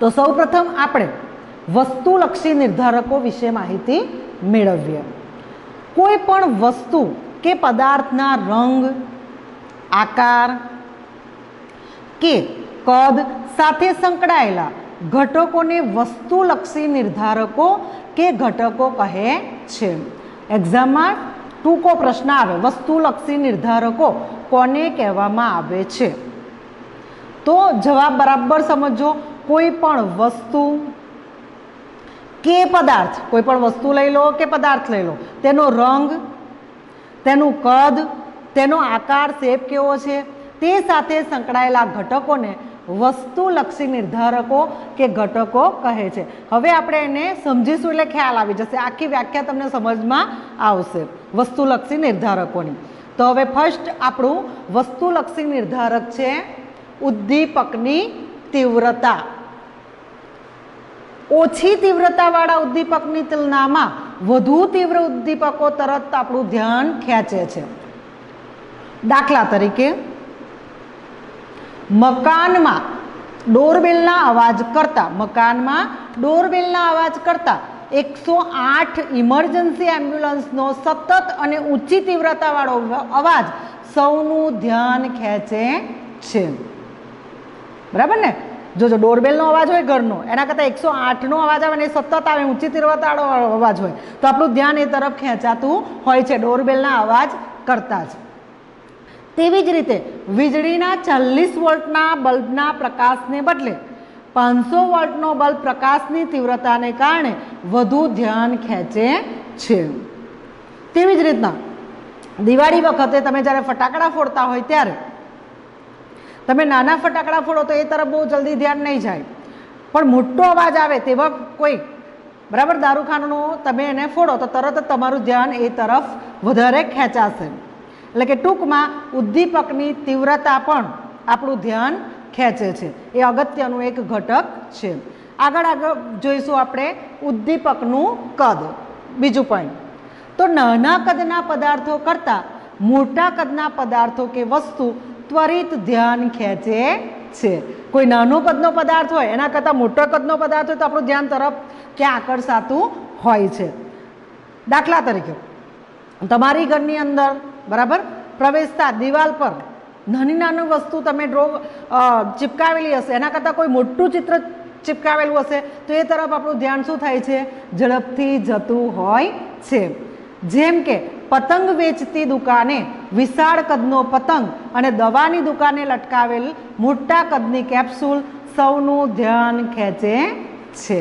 तो सौप्रथम आपणे वस्तुलक्षी निर्धारको विषे माहिती मेळवीए। कोई पण वस्तु के पदार्थना रंग, आकार के कद साथे संकळायेला घटकोने वस्तुलक्षी निर्धारको के घटको कहे छे। एक्जाम में टूंको प्रश्न आवे, वस्तुलक्षी निर्धारको कोने कहेवामां आवे छे? तो जवाब बराबर समझो। कोई पण वस्तु के पदार्थ, कोई पण वस्तु लई लो के पदार्थ लई लो, तेनो रंग, तेनुं कद, तेनो आकार, शेप केवो छे, ते साथे संकळायेला घटकोने वस्तुलक्षी निर्धारको के घटको कहे छे। हवे आपणे एने समजीशुं એટલે ખ્યાલ આવી જશે, આખી વ્યાખ્યા તમને સમજમાં આવશે વસ્તુલક્ષી निर्धारकोनी। तो हवे फर्स्ट આપણું वस्तुलक्षी निर्धारक छे उद्दीपकनी तीव्रता। ओछी तीव्रतावाळा उद्दीपकनी तुलनामां વધુ तीव्र उद्दीपको तरत આપણું ध्यान ખેંચે છે। दाखला तरीके मकानमा डोरबेलना अवाज करता, मकानमा डोरबेलना अवाज करता 108 इमरजन्सी एम्ब्युलन्सनो सतत अने ऊंची तीव्रतावाळो अवाज सौनुं ध्यान खेंचे छे। બરાબર ને? જો ડોરબેલનો અવાજ હોય ઘરનો, એના કરતાં 108નો અવાજ આવે ને એ સતત આવે, ઊંચી તીવ્રતાવાળો અવાજ હોય, તો આપણું ધ્યાન એ તરફ ખેંચાતું હોય છે ડોરબેલના અવાજ કરતાં જ. તેવી જ રીતે વીજળીના 40 વોલ્ટના બલ્બના પ્રકાશને બદલે 500 વોલ્ટનો બલ્બ પ્રકાશની તીવ્રતાને કારણે વધુ ધ્યાન ખેંચે છે. તેવી જ રીતના દિવાળી વખતે તમે જ્યારે ફટાકડા ફોડતા હોય ત્યારે તમે નાના ફટાકડા ફોડો તો એ તરફ બહુ જલ્દી ધ્યાન નહીં જાય, પણ મોટો અવાજ આવે તેવા કોઈ બરાબર દારૂખાનું તમે એને ફોડો તો તરત જ તમારું ધ્યાન એ તરફ વધારે ખેંચાશે. એટલે કે ટૂંકમાં ઉદ્દીપકની તીવ્રતા પણ આપણું ધ્યાન ખેંચે છે, એ અગત્યનું એક ઘટક છે. આગળ જોઈશું આપણે ઉદ્દીપકનું કદ. બીજું પોઈન્ટ, તો નાના કદના પદાર્થો કરતાં મોટા કદના પદાર્થો કે વસ્તુ ત્વરિત ધ્યાન ખેંચે છે. કોઈ નાનો કદનો પદાર્થ હોય એના કરતાં મોટો કદનો પદાર્થ હોય તો આપણું ધ્યાન તરફ ક્યાં આકર્ષાતું હોય છે. દાખલા તરીકે તમારી ઘરની અંદર બરાબર પ્રવેશતા દિવાલ પર નાની વસ્તુ તમે ચિપકાવેલી હશે, એના કરતાં કોઈ મોટું ચિત્ર ચિપકાવેલું હશે તો એ તરફ આપણું ધ્યાન શું થાય છે? ઝડપથી જતું હોય છે. જેમ કે પતંગ વેચતી દુકાને વિશાળ કદનો પતંગ અને દવાની દુકાને લટકાવેલ મોટા કદની કેપ્સ્યુલ સૌનું ધ્યાન ખેંચે છે.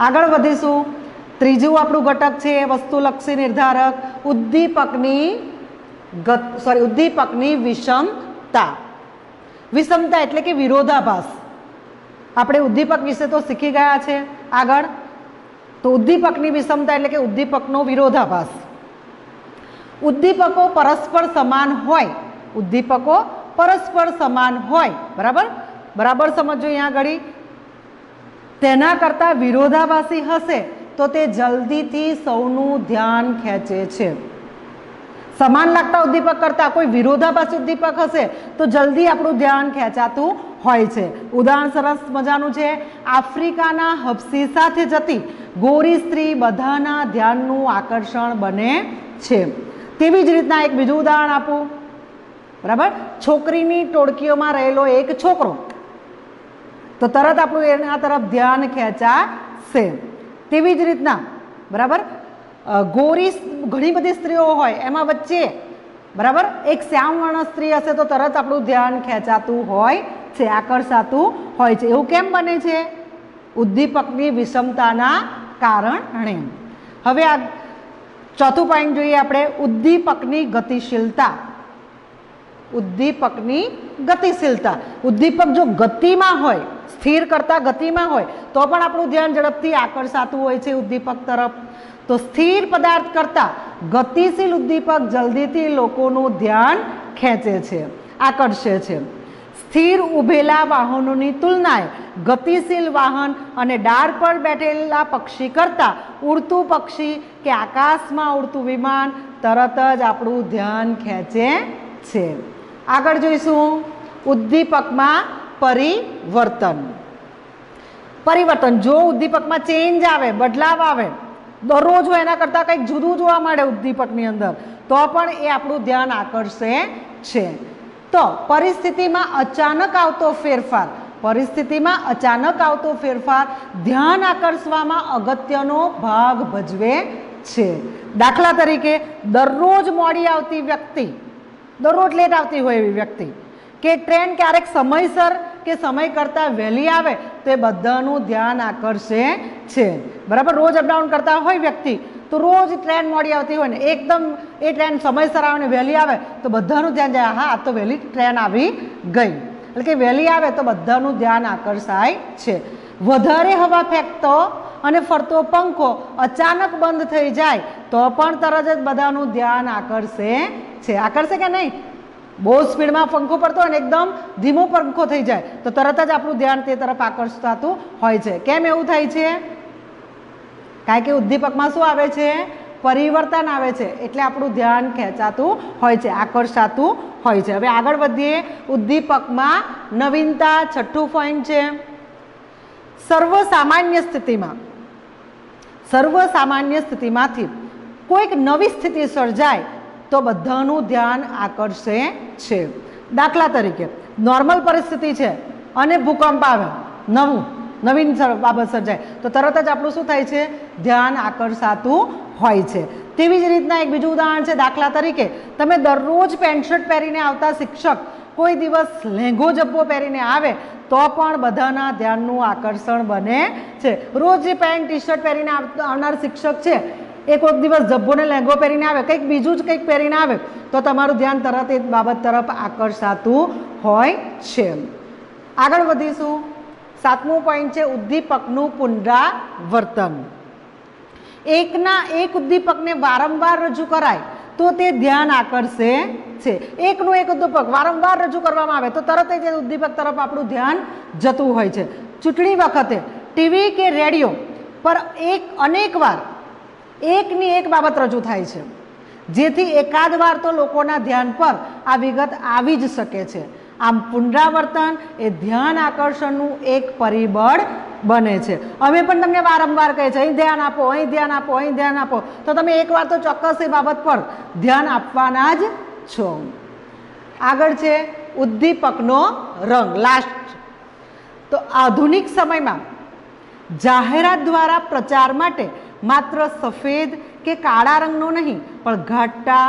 આગળ વધીશું. ત્રીજું આપણું ઘટક છે વસ્તુલક્ષી નિર્ધારક ઉદ્દીપકની વિષમતા. વિષમતા એટલે કે વિરોધાભાસ. આપણે ઉદ્દીપક વિશે તો શીખી ગયા છે આગળ, તો ઉદ્દીપકની વિષમતા એટલે કે ઉદ્દીપકનો વિરોધાભાસ. ઉદ્દીપકો પરસ્પર સમાન હોય, ઉદ્દીપકો પરસ્પર સમાન હોય, બરાબર સમજો અહીંયા આગળ. તેના કરતાં વિરોધાભાસી હશે તો તે જલ્દીથી સૌનું ધ્યાન ખેંચે છે. સમાન લાગતા ઉદ્દીપક કરતાં કોઈ વિરોધાભાસી ઉદ્દીપક હશે તો જલ્દી આપણું ધ્યાન ખેંચાતું હોય છે. ઉદાહરણ સરસ મજાનું છે. આફ્રિકાના હબસી સાથે જતી ગોરી સ્ત્રી બધાના ધ્યાનનું આકર્ષણ બને છે. તેવી જ રીતના એક બીજું ઉદાહરણ આપું. બરાબર, છોકરીની ટોળકીઓમાં રહેલો એક છોકરો, તો તરત આપણું એના તરફ ધ્યાન ખેંચાશે. તેવી જ રીતના બરાબર ગોરી ઘણી બધી સ્ત્રીઓ હોય એમાં વચ્ચે બરાબર એક શ્યામવર્ણ સ્ત્રી હશે તો તરત આપણું ધ્યાન ખેંચાતું હોય છે, આકર્ષાતું હોય છે. એવું કેમ બને છે? ઉદ્દીપકની વિષમતાના કારણે. હવે આ ચોથું પોઈન્ટ જોઈએ આપણે, ઉદ્દીપકની ગતિશીલતા. ઉદ્દીપકની ગતિશીલતા. ઉદ્દીપક જો ગતિમાં હોય, સ્થિર કરતા ગતિમાં હોય તો પણ આપણું ધ્યાન ઝડપથી આકર્ષાતું હોય છે ઉદ્દીપક તરફ. તો સ્થિર પદાર્થ કરતાં ગતિશીલ ઉદ્દીપક જલ્દીથી લોકોનું ધ્યાન ખેંચે છે, આકર્ષે છે. સ્થિર ઊભેલા વાહનોની તુલનાએ ગતિશીલ વાહન અને ડાળ પર બેઠેલા પક્ષી કરતાં ઉડતું પક્ષી કે આકાશમાં ઉડતું વિમાન તરત જ આપણું ધ્યાન ખેંચે છે. આગળ જોઈશું ઉદ્દીપકમાં પરિવર્તન. જો ઉદ્દીપકમાં ચેન્જ આવે, બદલાવ આવે, દરરોજ હોય એના કરતાં કંઈક જુદું જોવા મળે ઉદ્દીપકની અંદર તો પણ એ આપણું ધ્યાન આકર્ષે છે. તો પરિસ્થિતિમાં અચાનક આવતો ફેરફાર ધ્યાન આકર્ષવામાં અગત્યનો ભાગ ભજવે છે. દાખલા તરીકે દરરોજ મોડી આવતી વ્યક્તિ, દરરોજ લેટ આવતી હોય એવી વ્યક્તિ, કે ટ્રેન ક્યારેક સમયસર કે સમય કરતાં વહેલી આવે તો એ બધાનું ધ્યાન આકર્ષે છે. બરાબર, રોજ અપડાઉન કરતા હોય વ્યક્તિ તો રોજ ટ્રેન મોડી આવતી હોય ને એકદમ એ ટ્રેન સમયસર આવે ને વહેલી આવે તો બધાનું ધ્યાન જાય, હા આ તો વહેલી ટ્રેન આવી ગઈ. એટલે કે વહેલી આવે તો બધાનું ધ્યાન આકર્ષાય છે. વધારે હવા ફેંકતો અને ફરતો પંખો અચાનક બંધ થઈ જાય તો પણ તરત જ બધાનું ધ્યાન આકર્ષે છે. આકર્ષે કે નહીં? બહુ સ્પીડમાં પંખો પડતો હોય ને એકદમ ધીમો પંખો થઈ જાય તો તરત જ આપણું ધ્યાન તે તરફ આકર્ષાતું હોય છે. કેમ એવું થાય છે? કારણ કે ઉદ્દીપકમાં શું આવે છે? પરિવર્તન આવે છે, એટલે આપણું ધ્યાન ખેંચાતું હોય છે, આકર્ષાતું હોય છે. હવે આગળ વધીએ. ઉદ્દીપકમાં નવીનતા. છઠ્ઠું પોઈન્ટ છે સર્વસામાન્ય સ્થિતિમાંથી કોઈક નવી સ્થિતિ સર્જાય તો બધાનું ધ્યાન આકર્ષે છે. દાખલા તરીકે નોર્મલ પરિસ્થિતિ છે, અને ભૂકંપ આવે, નવીન બાબત સર્જાય તો તરત જ આપણું શું થાય છે? ધ્યાન આકર્ષાતું હોય છે. તેવી જ રીતના એક બીજું ઉદાહરણ છે. દાખલા તરીકે તમે દરરોજ પેન્ટ શર્ટ પહેરીને આવતા શિક્ષક કોઈ દિવસ લેંઘો જબ્બો પહેરીને આવે તો પણ બધાના ધ્યાનનું આકર્ષણ બને છે. રોજ જે પેન્ટ ટી શર્ટ પહેરીને આવનાર શિક્ષક છે એ કોઈક દિવસ જબ્બો ને લેંઘો પહેરીને આવે, કંઈક બીજું જ કંઈક પહેરીને આવે તો તમારું ધ્યાન તરત એ બાબત તરફ આકર્ષાતું હોય છે. આગળ વધીશું. 7મું પોઈન્ટ છે ઉદ્દીપકનું પુનરાવર્તન. એકના એક ઉદ્દીપકને વારંવાર રજૂ કરાય તો તે ધ્યાન આકર્ષે છે. એકનું એક ઉદ્દીપક વારંવાર રજૂ કરવામાં આવે તો તરત જ ઉદ્દીપક તરફ આપણું ધ્યાન જતું હોય છે. ચૂંટણી વખતે ટીવી કે રેડિયો પર અનેક વાર એકની એક બાબત રજૂ થાય છે, જેથી એકાદ વાર તો લોકોના ધ્યાન પર આ વિગત આવી જ શકે છે. આમ પુનરાવર્તન એ ધ્યાન આકર્ષણનું એક પરિબળ બને છે. અમે પણ તમને વારંવાર કહે છે અહીં ધ્યાન આપો, અહીં ધ્યાન આપો, અહીં ધ્યાન આપો, તો તમે એકવાર તો ચોક્કસ એ બાબત પર ધ્યાન આપવાના જ છો. આગળ છે ઉદ્દીપકનો રંગ. લાસ્ટ. તો આધુનિક સમયમાં જાહેરાત દ્વારા પ્રચાર માટે માત્ર સફેદ કે કાળા રંગનો નહીં પણ ઘાટા,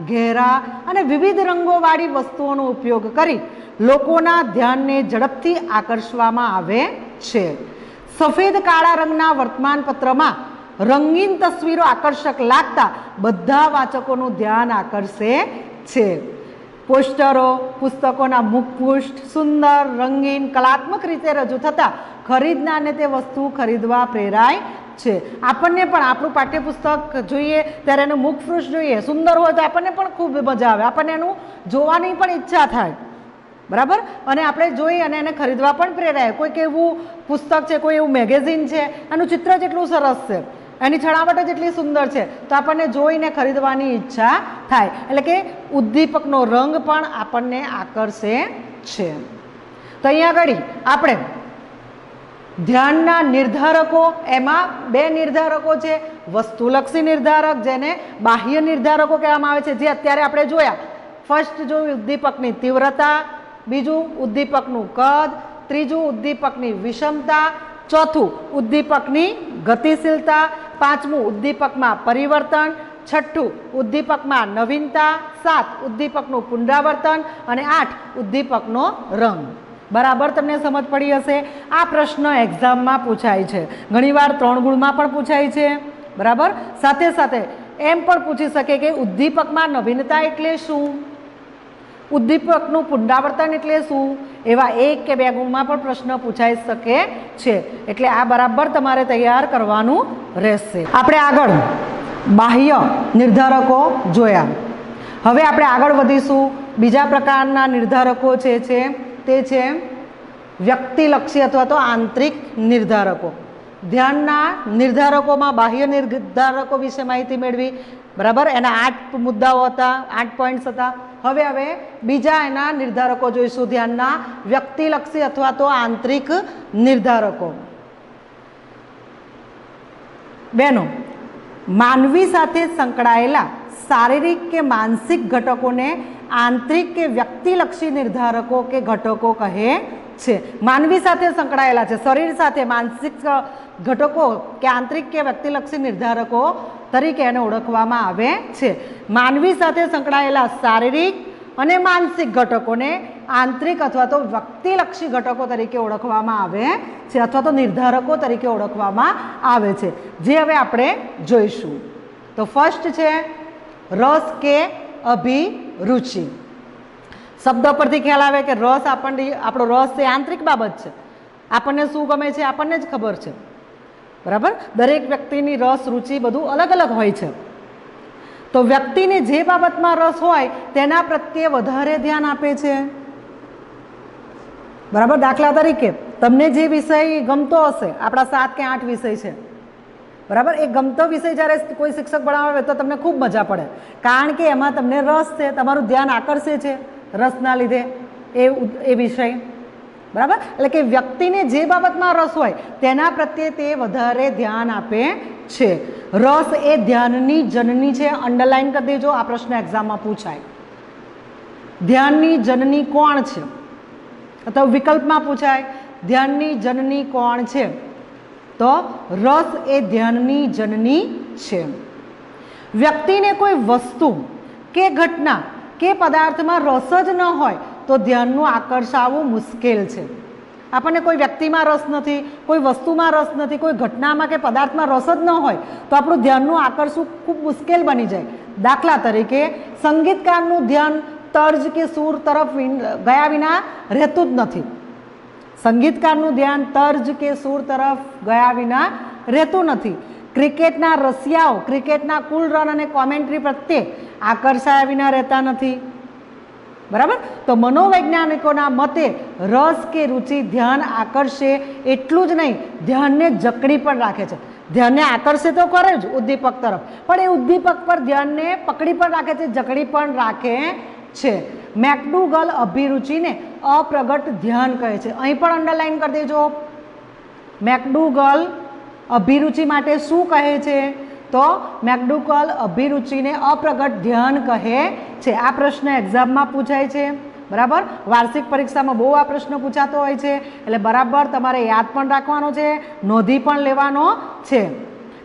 ઘેરા અને વિવિધ રંગોવાળી વસ્તુઓનો ઉપયોગ કરી લોકોના ધ્યાનને ઝડપથી આકર્ષવામાં આવે છે. સફેદ કાળા રંગના વર્તમાનપત્રમાં રંગીન તસવીરો આકર્ષક લાગતા બધા વાચકોનું ધ્યાન આકર્ષે છે. પોસ્ટરો, પુસ્તકોના મુખપૃષ્ઠ સુંદર, રંગીન, કલાત્મક રીતે રજૂ થતા ખરીદનારને તે વસ્તુ ખરીદવા પ્રેરાય છે. આપણને પણ આપણું પાઠ્યપુસ્તક જોઈએ ત્યારે એનું મુખપૃષ્ઠ જોઈએ સુંદર હોય તો આપણને પણ ખૂબ મજા આવે, આપણને એનું જોવાની પણ ઈચ્છા થાય, બરાબર, અને આપણે જોઈ અને એને ખરીદવા પણ પ્રેરાય. કોઈક એવું પુસ્તક છે, કોઈ એવું મેગેઝિન છે, એનું ચિત્ર જેટલું સરસ છે, એની છણાવટ જેટલી સુંદર છે તો આપણને જોઈને ખરીદવાની ઈચ્છા થાય. એટલે કે ઉદ્દીપકનો રંગ પણ આપણને આકર્ષે છે. તો અહીંયા આગળ આપણે ધ્યાનના નિર્ધારકો, એમાં બે નિર્ધારકો છે. વસ્તુલક્ષી નિર્ધારક જેને બાહ્ય નિર્ધારકો કહેવામાં આવે છે, જે અત્યારે આપણે જોયા. ફર્સ્ટ જોયું ઉદ્દીપકની તીવ્રતા, બીજું ઉદ્દીપકનું કદ, ત્રીજું ઉદ્દીપકની વિષમતા, ચોથું ઉદ્દીપકની ગતિશીલતા, પાંચમું ઉદ્દીપકમાં પરિવર્તન, છઠ્ઠું ઉદ્દીપકમાં નવીનતા, 7 ઉદ્દીપકનું પુનરાવર્તન અને 8 ઉદ્દીપકનો રંગ. બરાબર તમને સમજ પડી હશે. આ પ્રશ્ન એક્ઝામમાં પૂછાય છે, ઘણીવાર 3 ગુણમાં પણ પૂછાય છે, બરાબર. સાથે સાથે એમ પણ પૂછી શકે કે ઉદ્દીપકમાં નવીનતા એટલે શું, ઉદ્દીપકનું પુનરાવર્તન એટલે શું, એવા 1 કે 2 ગુણમાં પણ પ્રશ્ન પૂછાઈ શકે છે. એટલે આ બરાબર તમારે તૈયાર કરવાનું રહેશે. આપણે આગળ બાહ્ય નિર્ધારકો જોયા. હવે આપણે આગળ વધીશું. બીજા પ્રકારના નિર્ધારકો છે તે છે વ્યક્તિલક્ષી અથવા તો આંતરિક નિર્ધારકો. ધ્યાનના નિર્ધારકોમાં બાહ્ય નિર્ધારકો વિશે માહિતી મેળવી, બરાબર. એના 8 મુદ્દાઓ હતા, 8 પોઈન્ટ્સ હતા. હવે બીજા એના નિર્ધારકો જોઈશું, ધ્યાનના વ્યક્તિલક્ષી અથવા તો આંતરિક નિર્ધારકો. બહેનો, માનવી સાથે સંકળાયેલા શારીરિક કે માનસિક ઘટકોને આંતરિક કે વ્યક્તિલક્ષી નિર્ધારકો કે ઘટકો કહે છે. માનવી સાથે સંકળાયેલા છે, શરીર સાથે માનસિક ઘટકો કે આંતરિક કે વ્યક્તિલક્ષી નિર્ધારકો તરીકે એને ઓળખવામાં આવે છે. માનવી સાથે સંકળાયેલા શારીરિક અને માનસિક ઘટકોને આંતરિક અથવા તો વ્યક્તિલક્ષી ઘટકો તરીકે ઓળખવામાં આવે છે અથવા તો નિર્ધારકો તરીકે ઓળખવામાં આવે છે, જે હવે આપણે જોઈશું. તો ફર્સ્ટ છે રસ કે અભિરુચિ. શબ્દ પરથી ખ્યાલ આવે કે રસ, આપણો રસ એ આંતરિક બાબત છે. આપણને શું ગમે છે આપણને જ ખબર છે, બરાબર. દરેક વ્યક્તિની રસ, રુચિ બધું અલગ અલગ હોય છે. તો વ્યક્તિને જે બાબતમાં રસ હોય તેના પ્રત્યે વધારે ધ્યાન આપે છે, બરાબર. દાખલા તરીકે તમને જે વિષય ગમતો હશે, આપણા 7 કે 8 વિષય છે, બરાબર. એ ગમતો વિષય જ્યારે કોઈ શિક્ષક ભણાવે તો તમને ખૂબ મજા પડે, કારણ કે એમાં તમને રસ છે, તમારું ધ્યાન આકર્ષે છે રસના લીધે એ વિષય, બરાબર. એટલે કે વ્યક્તિને જે બાબતમાં રસ હોય તેના પ્રત્યે તે વધારે ધ્યાન આપે છે. રસ એ ધ્યાનની જનની છે. અંડરલાઈન કરી દેજો, આ પ્રશ્ન એક્ઝામમાં પૂછાય. ધ્યાનની જનની કોણ છે? तो विकल्पमां पूछाय ध्याननी जननी कोण छे? तो रस ए ध्याननी जननी छे। व्यक्तिने कोई वस्तु के घटना के पदार्थ में रस ज न होय तो ध्याननुं आकर्षावुं मुश्केल छे। आपने कोई व्यक्ति में रस नहीं, कोई वस्तु में रस नहीं, कोई घटना में के पदार्थ में रस ज न होय तो आपणुं ध्याननुं आकर्षવું खूब मुश्केल बनी जाए। दाखला तरीके संगीतकारनुं ध्यान तर्ज के सूर तरफ गया विना रहतुं ज नथी। संगीतकारनुं ध्यान तर्ज के सूर तरफ गया विना रहतुं नथी। क्रिकेटना रसियाओ क्रिकेटना कुल रन अने कॉमेंट्री प्रत्ये आकर्षाया विना रहता नहीं। बराबर। तो मनोवैज्ञानिकोना मते रस के रुचि ध्यान आकर्षे एटलुं ज नहीं, ध्यान ने जकड़ी पण राखे छे। ध्यान ने आकर्षे तो करे ज उद्दीपक तरफ, पण ए उद्दीपक पर ध्यान ने पकड़ी पण राखे छे, जकड़ी पण राखे छे। मैकडूगल अभिरुचि ने अप्रगट ध्यान कहे छे। अहीं पण अंडरलाइन कर देजो। मैकडूगल अभिरुचि माटे शुं कहे छे? तो मैकडूगल अभिरुचि ने अप्रगट ध्यान कहे छे। आ प्रश्न एक्जाम में पूछाय छे। बराबर। वार्षिक परीक्षा में बहु आ प्रश्न पूछातो होय छे, एटले बराबर तमारे याद पण राखवानो छे, नोंधी पण लेवानो छे।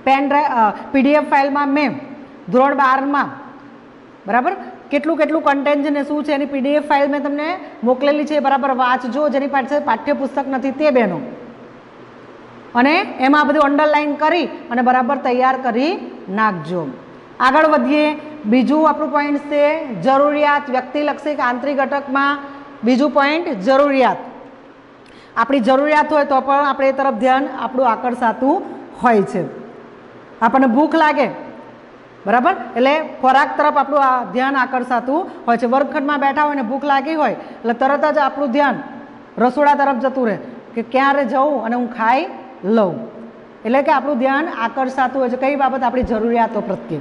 पेन ड्राइव पीडीएफ फाइल में मैं धोरण 12 में बराबर કેટલું કેટલું કન્ટેન્ટ છે ને શું છે એની પીડીએફ ફાઇલ મેં તમને મોકલેલી છે। બરાબર વાંચજો, જેની પાસે પાઠ્યપુસ્તક નથી તે બહેનો, અને એમાં બધું અંડરલાઇન કરી અને બરાબર તૈયાર કરી નાખજો। આગળ વધીએ। બીજું આપણું પોઈન્ટ છે જરૂરિયાત વ્યક્તિલક્ષી આંતરિક ઘટકમાં બીજું પોઈન્ટ જરૂરિયાત। આપણી જરૂરિયાત હોય તો પણ આપણે એ તરફ ध्यान આપણું આકર્ષાતું હોય છે। આપણને ભૂખ લાગે, बराबर, એટલે ખોરાક તરફ આપણું ધ્યાન આકર્ષાતું હોય છે। વર્ગખંડમાં બેઠા હોય ને ભૂખ લાગી હોય એટલે તરત જ આપણું ધ્યાન રસોડા તરફ જતું રહે કે ક્યારે જવું અને હું ખાઈ લઉં, એટલે કે આપણું ધ્યાન આકર્ષાતું હોય છે કઈ બાબત? આપણી જરૂરિયાતો પ્રત્યે।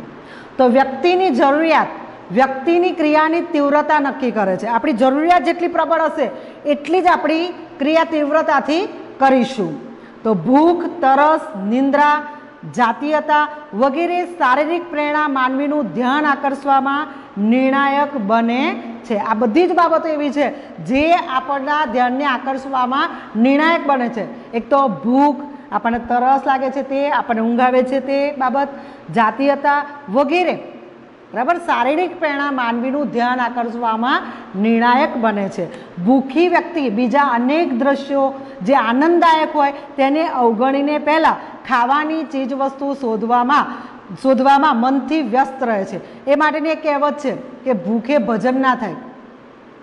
તો વ્યક્તિની જરૂરિયાત વ્યક્તિની ક્રિયાની તીવ્રતા નક્કી કરે છે। આપણી જરૂરિયાત જેટલી પ્રબળ હશે એટલી જ આપણી ક્રિયા તીવ્રતાથી કરીશું। તો ભૂખ, તરસ, નિંદ્રા, જાતીયતા વગેરે શારીરિક પ્રેરણા માનવીનું ધ્યાન આકર્ષવામાં નિર્ણાયક બને છે। આ બધી જ બાબતો એવી છે જે આપણના ધ્યાનને આકર્ષવામાં નિર્ણાયક બને છે। એક તો ભૂખ, આપણને તરસ લાગે છે તે, આપણને ઊંઘ આવે છે તે બાબત, જાતીયતા વગેરે। बराबर। शारीरिक प्रेरणा मानवीનું ध्यान आकर्षવામાં निर्णायक बने छे। भूखी व्यक्ति बीजा अनेक दृश्यों जे आनंददायक होय तेने अवगणीने पहेला खावानी चीज वस्तु शोधवामां मनथी व्यस्त रहे छे। ए माटेनी एक कहेवत छे के भूखे भजन ना थाय,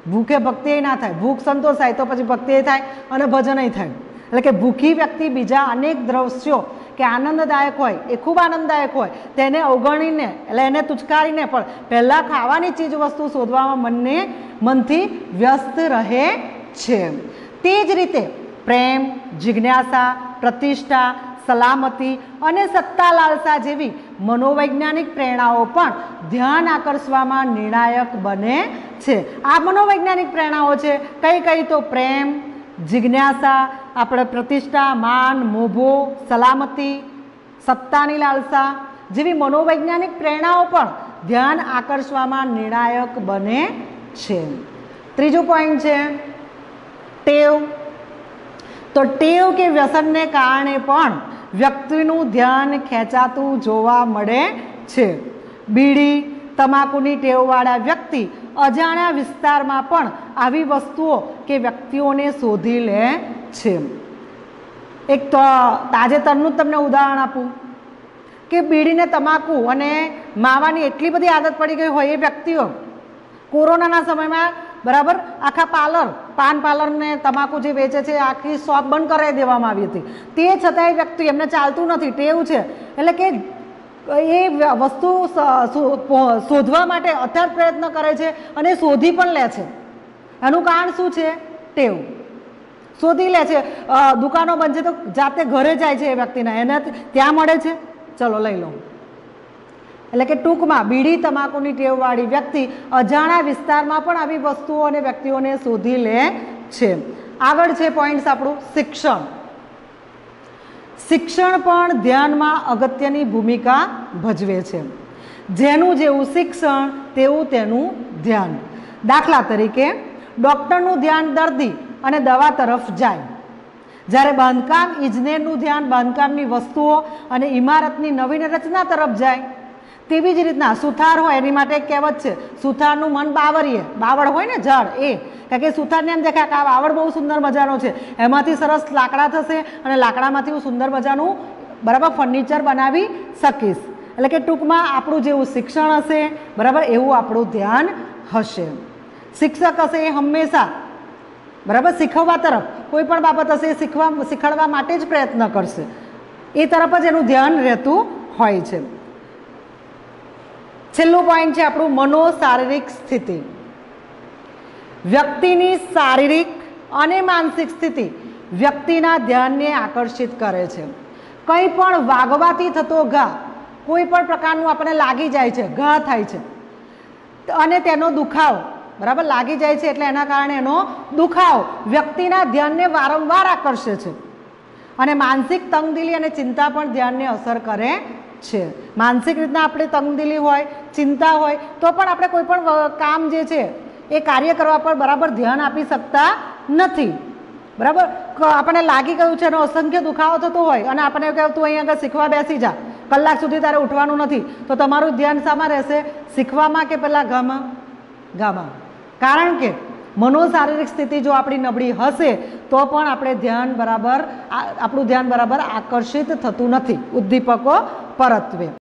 भूखे भक्ति ना थाय। भूख संतोष थाय तो पछी भक्ति थाय अने भजन थाय। એટલે કે ભૂખી વ્યક્તિ બીજા અનેક દ્રશ્યો કે આનંદદાયક હોય, એ ખૂબ આનંદદાયક હોય તેને અવગણીને એટલે એને તુચકારીને પણ પહેલાં ખાવાની ચીજ વસ્તુ શોધવામાં મનથી વ્યસ્ત રહે છે। તે જ રીતે પ્રેમ, જિજ્ઞાસા, પ્રતિષ્ઠા, સલામતી અને સત્તા લાલસા જેવી મનોવૈજ્ઞાનિક પ્રેરણાઓ પણ ધ્યાન આકર્ષવામાં નિર્ણાયક બને છે। આ મનોવૈજ્ઞાનિક પ્રેરણાઓ છે કઈ કઈ? તો પ્રેમ, जिज्ञासा, આપણે प्रतिष्ठा, मान, मोभो, सलामती, सत्तानी लालसा જેવી मनोवैज्ञानिक प्रेरणाओं पर ध्यान आकर्षवामां निर्णायक बने छे। त्रीजो पॉइंट है टेव। तो टेव के व्यसन ने कारणे पण व्यक्तिनुं ध्यान खेंचातुं जोवा मळे छे। बीड़ी, तमाकुनी टेववाळा व्यक्ति अजाण्या विस्तारमां पण आवी वस्तुओं के व्यक्तिओने शोधी ले छे। एक तो ताजेतरनुं तमने उदाहरण आपूं के बीड़ी ने तमाकू अने मावानी एटली बधी आदत पड़ी गई होय ए व्यक्तिओ कोरोनाना समयमां बराबर आखा पार्लर, पान पार्लर ने तमाकू जे वेचे छे आखी शॉप बंद करावी देवामां आवी हती। ते छतांय व्यक्ति एमने चालतुं नथी, टेव छे, એટલે કે એ વસ્તુ શોધવા માટે અત્યાર પ્રયત્ન કરે છે અને શોધી પણ લે છે। એનું કારણ શું છે? ટેવ। શોધી લે છે। દુકાનો બંધ છે તો જાતે ઘરે જાય છે એ વ્યક્તિના, એને ત્યાં મળે છે, ચલો લઈ લો। એટલે કે ટૂંકમાં બીડી તમાકુની ટેવવાળી વ્યક્તિ અજાણા વિસ્તારમાં પણ આવી વસ્તુઓ અને વ્યક્તિઓને શોધી લે છે। આગળ છે પોઈન્ટ્સ આપણું શિક્ષણ। शिक्षण पण ध्यान में अगत्यनी भूमिका भजवे छे। जेनुं जेवुं शिक्षण तेवुं तेनुं ध्यान। दाखला तरीके डॉक्टरनुं ध्यान दर्दी અને દવા તરફ જાય. જ્યારે બાંધકામ ઇજનેરનું ધ્યાન બાંધકામની વસ્તુઓ અને ઇમારતની નવીન રચના તરફ જાય. તેવી જ રીતના સુથાર હોય એની માટે એક કહેવત છે, સુથારનું મન બાવરીએ. બાવળ હોય ને ઝાડ એ, કારણ કે સુથારને એમ દેખાય કે આ બાવળ બહુ સુંદર મજાનો છે, એમાંથી સરસ લાકડા થશે અને લાકડામાંથી હું સુંદર મજાનું બરાબર ફર્નિચર બનાવી શકીશ. એટલે કે ટૂંકમાં આપણું જેવું શિક્ષણ હશે બરાબર એવું આપણું ધ્યાન હશે. શિક્ષક હશે એ હંમેશા બરાબર શીખવવા તરફ, કોઈ પણ બાબત હશે એ શીખવાડવા માટે જ પ્રયત્ન કરશે, એ તરફ જ એનું ધ્યાન રહેતું હોય છે. છેલ્લું પોઈન્ટ છે આપણું મનોશારીરિક સ્થિતિ. વ્યક્તિની શારીરિક અને માનસિક સ્થિતિ વ્યક્તિના ધ્યાનને આકર્ષિત કરે છે. કંઈ પણ વાગવાથી થતો ઘા, કોઈ પણ પ્રકારનું આપણે લાગી જાય છે, ઘા થાય છે અને તેનો દુખાવો બરાબર લાગી જાય છે એટલે એના કારણે એનો દુખાવો વ્યક્તિના ધ્યાનને વારંવાર આકર્ષે છે. અને માનસિક તંગદિલી અને ચિંતા પણ ધ્યાનને અસર કરે છે. માનસિક રીતના આપણે તંગદિલી હોય, ચિંતા હોય તો પણ આપણે કોઈ પણ કામ જે છે એ કાર્ય કરવા પર બરાબર ધ્યાન આપી શકતા નથી. બરાબર આપણને લાગી ગયું છે એનો અસંખ્ય દુખાવો થતો હોય અને આપણે કહ્યું તું અહીંયા આગળ શીખવા બેસી જા, કલાક સુધી તારે ઉઠવાનું નથી, તો તમારું ધ્યાન શામાં રહેશે? શીખવામાં કે પેલા ગામાં? ગામાં. કારણ કે મનોશારીરિક સ્થિતિ જો આપણી નબળી હશે તો પણ આપણું ધ્યાન બરાબર આકર્ષિત થતું નથી ઉદ્દીપકો પરત્વે.